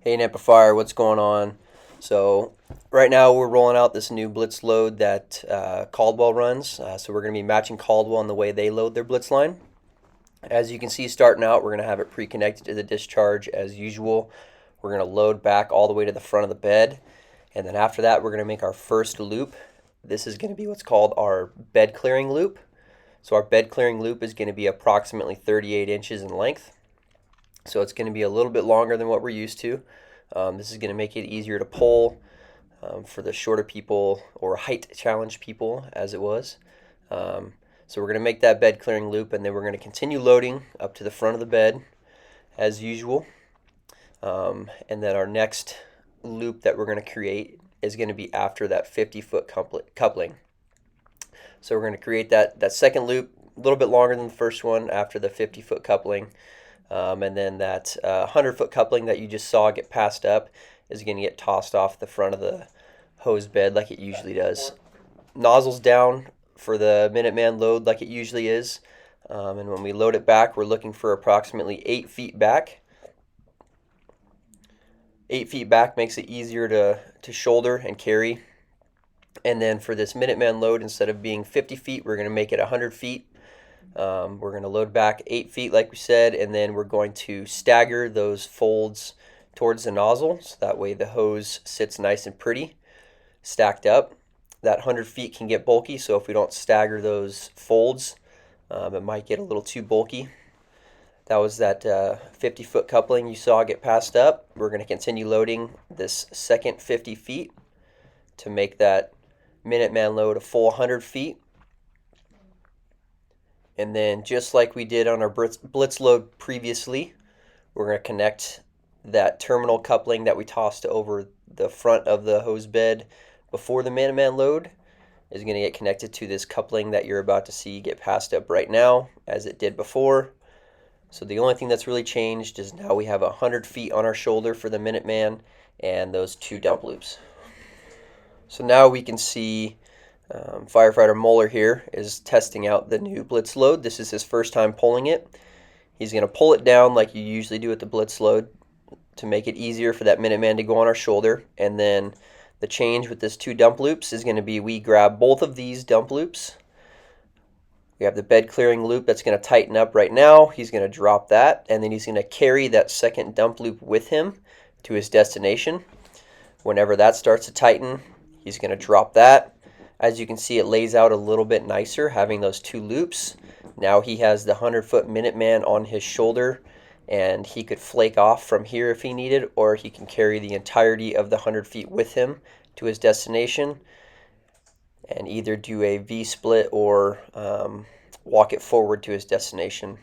Hey Amplifier, what's going on? So right now we're rolling out this new Blitz load that Caldwell runs. So we're going to be matching Caldwell in the way they load their Blitz line. As you can see starting out, we're going to have it pre-connected to the discharge as usual. We're going to load back all the way to the front of the bed. And then after that, we're going to make our first loop. This is going to be what's called our bed clearing loop. So our bed clearing loop is going to be approximately 38 inches in length. So it's going to be a little bit longer than what we're used to. This is going to make it easier to pull for the shorter people or height challenge people as it was. So we're going to make that bed clearing loop, and then we're going to continue loading up to the front of the bed as usual. And then our next loop that we're going to create is going to be after that 50-foot coupling. So we're going to create that second loop a little bit longer than the first one after the 50-foot coupling. And then that 100-foot coupling that you just saw get passed up is going to get tossed off the front of the hose bed like it usually does. Nozzles down for the Minuteman load like it usually is. And when we load it back, we're looking for approximately 8 feet back. 8 feet back makes it easier to shoulder and carry. And then for this Minuteman load, instead of being 50 feet, we're going to make it 100 feet. We're going to load back 8 feet like we said, and then we're going to stagger those folds towards the nozzle, so that way the hose sits nice and pretty, stacked up. That 100 feet can get bulky, so if we don't stagger those folds, it might get a little too bulky. That was that 50-foot coupling you saw get passed up. We're going to continue loading this second 50 feet to make that Minuteman load a full 100 feet. And then just like we did on our Blitz load previously, we're going to connect that terminal coupling that we tossed over the front of the hose bed before the Minuteman load is going to get connected to this coupling that you're about to see get passed up right now as it did before. So the only thing that's really changed is now we have 100 feet on our shoulder for the Minuteman and those 2 dump loops. So now we can see Firefighter Moeller here is testing out the new Blitz load. This is his first time pulling it. He's going to pull it down like you usually do with the Blitz load to make it easier for that Minuteman to go on our shoulder. And then the change with this 2 dump loops is going to be we grab both of these dump loops. We have the bed clearing loop that's going to tighten up right now. He's going to drop that, and then he's going to carry that second dump loop with him to his destination. Whenever that starts to tighten, he's going to drop that. As you can see, it lays out a little bit nicer having those 2 loops. Now he has the 100-foot Minuteman on his shoulder, and he could flake off from here if he needed, or he can carry the entirety of the 100 feet with him to his destination and either do a V-split or walk it forward to his destination.